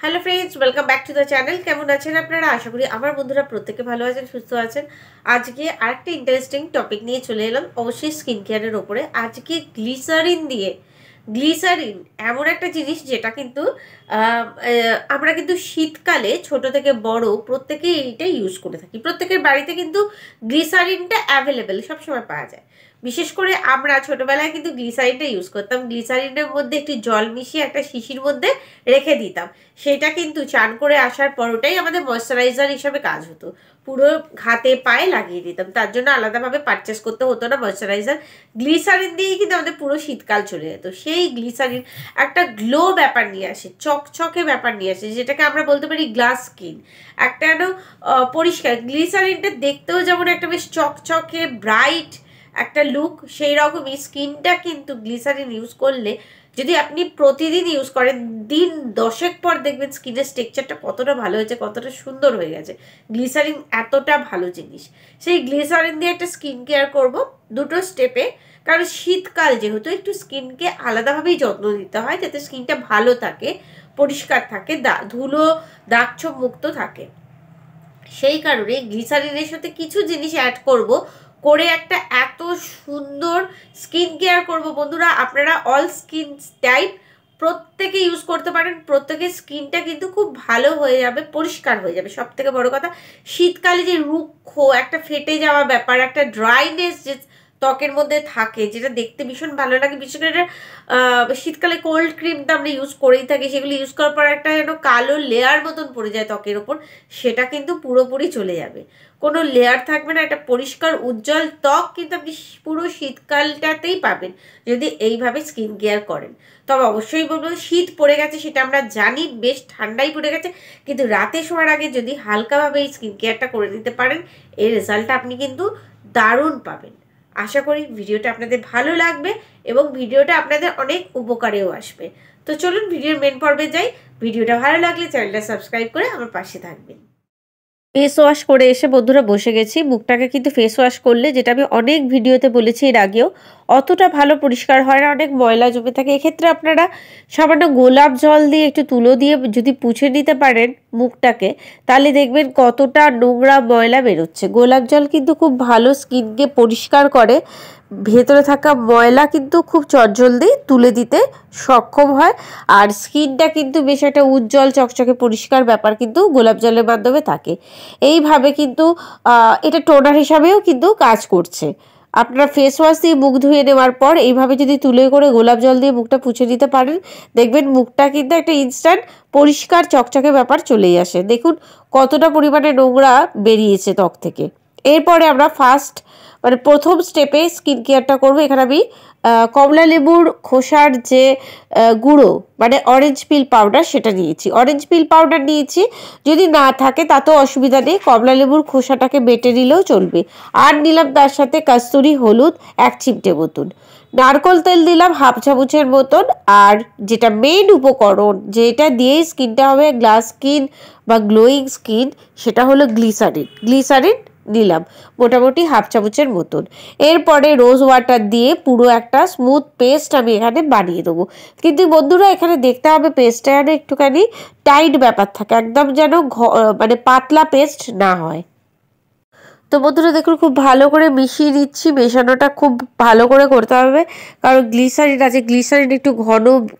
Hello friends, welcome back to the channel. কেমন আছেন আপনারা? আশা করি আমার বন্ধুরা প্রত্যেকে ভালো আছেন, সুস্থ আছেন। আজকে আরেকটা ইন্টারেস্টিং টপিক নিয়ে চলে এলাম, অবশ্যই স্কিন কেয়ারের ওপরে। আজকে গ্লিসারিন এমন একটা জিনিস যেটা কিন্তু আমরা কিন্তু শীতকালে ছোট থেকে বড় প্রত্যেকেই এইটা ইউজ করে থাকি। প্রত্যেকের বাড়িতে কিন্তু গ্লিসারিনটা অ্যাভেলেবেল সবসময় পাওয়া যায়। বিশেষ করে আমরা ছোটবেলায় কিন্তু গ্লিসারিনটা ইউজ করতাম। গ্লিসারিনের মধ্যে একটি জল মিশিয়ে একটা শিশির মধ্যে রেখে দিতাম। সেটা কিন্তু চান করে আসার পর ওটাই আমাদের ময়শ্চারাইজার হিসাবে কাজ হতো। পুরো হাতে পায়ে লাগিয়ে দিতাম, তার জন্য আলাদাভাবে পারচেস করতে হতো না ময়শ্চারাইজার। গ্লিসারিন দিয়েই কিন্তু আমাদের পুরো শীতকাল চলে যেত। সেই গ্লিসারিন একটা গ্লো ব্যাপার নিয়ে আসে, চকচকে ব্যাপার নিয়ে আসে, যেটাকে আমরা বলতে পারি গ্লাস স্কিন। একটা যেন পরিষ্কার গ্লিসারিনটা দেখতেও যেমন একটা বেশ চকচকে ব্রাইট একটা লুক, সেই রকমই স্কিনটা কিন্তু গ্লিসারিন ইউজ করলে, যদি আপনি প্রতিদিন ইউজ করেন, দিন 10 পর দেখবেন স্কিনের টেক্সচারটা কতটা ভালো হয়েছে, কতটা সুন্দর হয়ে গেছে। গ্লিসারিন এতটা ভালো জিনিস। সেই গ্লিসারিন দিয়ে একটা স্কিন কেয়ার করবো দুটো স্টেপে। কারণ শীতকাল যেহেতু একটু স্কিনকে আলাদাভাবেই যত্ন নিতে হয়, যাতে স্কিনটা ভালো থাকে, পরিষ্কার থাকে, ধুলো দাগছোপ মুক্ত থাকে। সেই কারণে গ্লিসারিনের সাথে কিছু জিনিস অ্যাড করে একটা এত সুন্দর স্কিন কেয়ার করবো বন্ধুরা। আপনারা অল স্কিন টাইপ প্রত্যেকে ইউজ করতে পারেন। প্রত্যেকের স্কিনটা কিন্তু খুব ভালো হয়ে যাবে, পরিষ্কার হয়ে যাবে। সব থেকে বড় কথা, শীতকালে যে রুক্ষ একটা ফেটে যাওয়া ব্যাপার, একটা ড্রাইনেস যে ত্বকের মধ্যে থাকে, যেটা দেখতে ভীষণ ভালো লাগে। বিশেষ করে শীতকালে কোল্ড ক্রিম তো আমরা ইউজ করেই থাকি, সেগুলো ইউজ করার পর একটা যেন কালো লেয়ার মতন পড়ে যায় ত্বকের ওপর, সেটা কিন্তু পুরোপুরি চলে যাবে। কোনো লেয়ার থাকবে না, একটা পরিষ্কার উজ্জ্বল ত্বক কিন্তু আপনি পুরো শীতকালটাতেই পাবেন যদি এইভাবে স্কিন কেয়ার করেন। তবে অবশ্যই বলবো, শীত পড়ে গেছে সেটা আমরা জানি, বেশ ঠান্ডাই পড়ে গেছে, কিন্তু রাতে শোয়ার আগে যদি হালকাভাবে এই স্কিন কেয়ারটা করে নিতে পারেন, এর রেজাল্টটা আপনি কিন্তু দারুণ পাবেন। আশা করি ভিডিওটা আপনাদের ভালো লাগবে এবং ভিডিওটা আপনাদের অনেক উপকারেও আসবে। তো চলুন ভিডিওর মেন পর্বে যাই। ভিডিওটা ভালো লাগলে চ্যানেলটা সাবস্ক্রাইব করে আমার পাশে থাকবেন। ফেস ওয়াশ করে এসে বন্ধুরা বসে গেছি। মুখটাকে কিন্তু ফেস ওয়াশ করলে, যেটা আমি অনেক ভিডিওতে বলেছি এর আগেও, অতটা ভালো পরিষ্কার হয় না, অনেক ময়লা জমে থাকে। এক্ষেত্রে আপনারা সামান্য গোলাপ জল দিয়ে একটু তুলো দিয়ে যদি পুছে নিতে পারেন মুখটাকে, তাহলে দেখবেন কতটা নোংরা ময়লা বেরোচ্ছে। গোলাপ জল কিন্তু খুব ভালো স্কিনকে পরিষ্কার করে, ভেতরে থাকা ময়লা কিন্তু খুব চটজলদি তুলে দিতে সক্ষম হয়। আর স্কিনটা কিন্তু বেশ একটা উজ্জ্বল চকচকে পরিষ্কার ব্যাপার কিন্তু গোলাপ জলের মাধ্যমে থাকে। এইভাবে কিন্তু এটা টোনার হিসাবেও কিন্তু কাজ করছে। আপনারা ফেস ওয়াশ দিয়ে মুখ ধুয়ে নেওয়ার পর এইভাবে যদি তুলে করে গোলাপ জল দিয়ে মুখটা পুছে দিতে পারেন, দেখবেন মুখটা কিন্তু একটা ইনস্ট্যান্ট পরিষ্কার চকচকে ব্যাপার চলেই আসে। দেখুন কতটা পরিমাণে নোংরা বেরিয়েছে ত্বক থেকে। এরপরে আমরা প্রথম স্টেপে স্কিন কেয়ারটা করবো। এখানে আমি কমলা লেবুর খোসার যে গুঁড়ো, মানে অরেঞ্জ পিল পাউডার, সেটা নিয়েছি। অরেঞ্জ পিল পাউডার নিয়েছি, যদি না থাকে তাতেও অসুবিধা নেই, কমলা লেবুর খোসাটাকে বেটে নিলেও চলবে। আর নিলাম তার সাথে কাস্তুরি হলুদ 1 চিমটে মতন, নারকোল তেল দিলাম 1/2 চামচের মতন। আর যেটা মেইন উপকরণ, যেটা দিয়ে স্কিনটা হবে গ্লাস স্কিন বা গ্লোয়িং স্কিন, সেটা হলো গ্লিসারিন নিলাম মোটামুটি 1/2 চামচের মতন। এরপরে রোজ ওয়াটার দিয়ে পুরো একটা স্মুথ পেস্ট আমি এখানে বানিয়ে দেবো। কিন্তু বন্ধুরা এখানে দেখতে হবে পেস্টটা যেন একটুখানি টাইট ব্যাপার থাকে, একদম যেন মানে পাতলা পেস্ট না হয়। তো বন্ধুরা দেখুন খুব ভালো করে মিশিয়ে নিচ্ছি। মেশানোটা খুব ভালো করে করতে হবে, কারণ গ্লিসারিন আছে, গ্লিসারিন একটু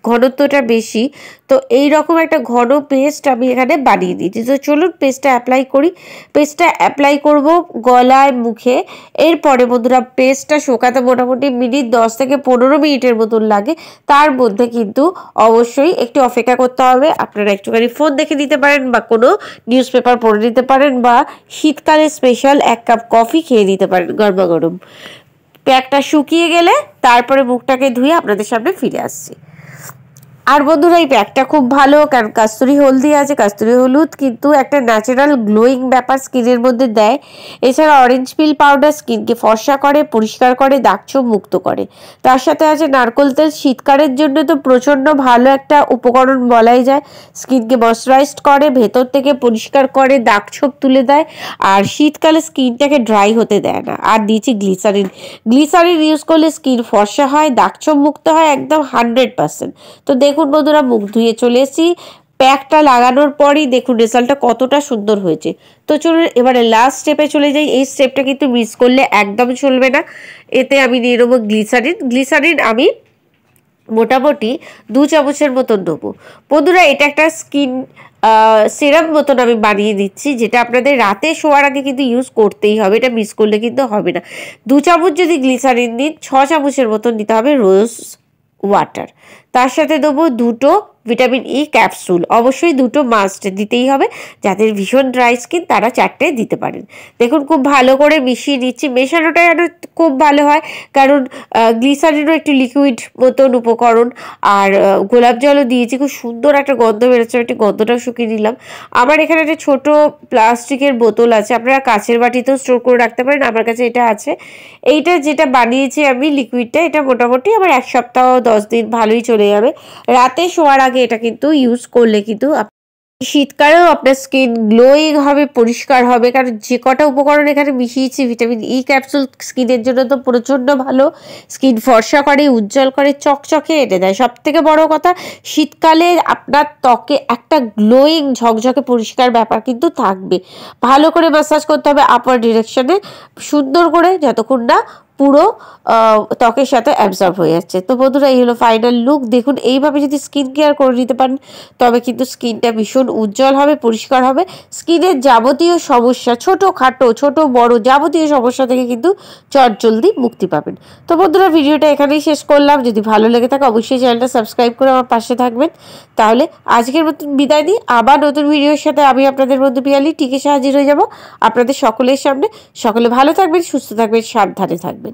ঘনত্বটা বেশি। তো এই রকম একটা ঘন পেস্ট আমি এখানে বানিয়ে দিচ্ছি। তো চলুন পেস্টটা অ্যাপ্লাই করি। পেস্টটা অ্যাপ্লাই করব গলায়, মুখে। এরপরে বন্ধুরা পেস্টটা শোকাতে মোটামুটি 10 থেকে 15 মিনিটের মতন লাগে। তার মধ্যে কিন্তু অবশ্যই একটু অপেক্ষা করতে হবে। আপনারা একটুখানি ফোন দেখে নিতে পারেন, বা কোনো নিউজ পেপার পড়ে নিতে পারেন, বা শীতকালে স্পেশাল 1 কাপ কফি খেয়ে নিতে পারেন গরমা গরম। প্যাকটা শুকিয়ে গেলে তারপরে মুখটাকে ধুয়ে আপনাদের সামনে ফিরে আসছি। আর বন্ধুরা এই প্যাকটা খুব ভালো, কারণ কাস্তুরি হলদি আছে। কাস্তুরি হলুদ কিন্তু একটা ন্যাচারাল গ্লোয়িং ব্যাপার স্কিনের মধ্যে দেয়। এছাড়া অরেঞ্জ পিল পাউডার স্কিনকে ফর্সা করে, পরিষ্কার করে, দাগছোপ মুক্ত করে। তার সাথে আছে নারকোল তেল, শীতকালের জন্য তো প্রচণ্ড ভালো একটা উপকরণ বলাই যায়। স্কিনকে ময়শ্চারাইজড করে, ভেতর থেকে পরিষ্কার করে, দাগছোপ তুলে দেয়, আর শীতকালে স্কিনটাকে ড্রাই হতে দেয় না। আর দিয়েছি গ্লিসারিন ইউজ করলে স্কিন ফর্সা হয়, দাগছোপ মুক্ত হয় একদম 100%। তো দেখুন বন্ধুরা মুখ ধুয়ে চলে এসেছি, প্যাকটা লাগানোর পরই দেখুন রেজাল্টটা কতটা সুন্দর হয়েছে। তো চলুন এবারে লাস্ট স্টেপে চলে যাই। এই স্টেপটা কিন্তু মিস করলে একদম চলবে না। এতে আমি নিয়ে নেবো গ্লিসারিন। গ্লিসারিন আমি মোটামুটি 2 চামচের মতন দেবো। বন্ধুরা এটা একটা স্কিন সিরাম মতন আমি বানিয়ে দিচ্ছি, যেটা আপনাদের রাতে শোয়ার আগে কিন্তু ইউজ করতেই হবে, এটা মিস করলে কিন্তু হবে না। 2 চামচ যদি গ্লিসারিন দিন, 6 চামচের মতন দিতে হবে রোজ ওয়াটার। তার সাথে দেবো 2টো ভিটামিন ই ক্যাপসুল, অবশ্যই 2টো মাস্ট দিতেই হবে। যাদের ভীষণ ড্রাই স্কিন তারা 4টে দিতে পারেন। দেখুন খুব ভালো করে মিশিয়ে নিচ্ছি। মেশানোটা যেন খুব ভালো হয়, কারণ গ্লিসারিনও একটি লিকুইড মতন উপকরণ, আর গোলাপ জলও দিয়েছি। খুব সুন্দর একটা গন্ধ বেরোচ্ছে, একটি গন্ধটাও শুকিয়ে নিলাম। আমার এখানে একটা ছোটো প্লাস্টিকের বোতল আছে, আপনারা কাচের বাটিতেও স্টোর করে রাখতে পারেন, আমার কাছে এটা আছে। এইটা যেটা বানিয়েছি আমি লিকুইডটা, এটা মোটামুটি আমার 1 সপ্তাহ 10 দিন ভালোই চলে যাবে। রাতে শোয়ার আগে এটা কিন্তু ইউজ করলে কিন্তু শীতকালেও আপনার স্কিন গ্লোয়িং হবে, পরিষ্কার হবে, কারণ যে কটা উপকরণ এখানে মিশিয়েছি, ভিটামিন ই ক্যাপসুল স্কিনের জন্য তো প্রচণ্ড ভালো। স্কিন ফর্সা করে, উজ্জ্বল করে, চকচকে এনে দেয়। সব থেকে বড় কথা, শীতকালে আপনার ত্বকে একটা গ্লোয়িং ঝকঝকে পরিষ্কার ব্যাপার কিন্তু থাকবে। ভালো করে ম্যাসাজ করতে হবে আপার ডিরেকশনে, সুন্দর করে, যতক্ষণ না পুরো ত্বকের সাথে অ্যাবজর্ব হয়ে যাচ্ছে। তো বন্ধুরা এই হলো ফাইনাল লুক। দেখুন এইভাবে যদি স্কিন কেয়ার করে নিতে পারেন, তবে কিন্তু স্কিনটা ভীষণ উজ্জ্বল হবে, পরিষ্কার হবে। স্কিনের যাবতীয় সমস্যা, ছোটোখাটো ছোটো বড় যাবতীয় সমস্যা থেকে কিন্তু চটজলদি মুক্তি পাবেন। তো বন্ধুরা ভিডিওটা এখানেই শেষ করলাম। যদি ভালো লেগে থাকে অবশ্যই চ্যানেলটা সাবস্ক্রাইব করে আমার পাশে থাকবেন। তাহলে আজকের মতন বিদায় নিই। আবার নতুন ভিডিওর সাথে আমি আপনাদের মধ্যে পিয়ালি ঠিক এসে হাজির হয়ে যাব আপনাদের সকলের সামনে। সকলে ভালো থাকবেন, সুস্থ থাকবেন, সাবধানে থাকবেন।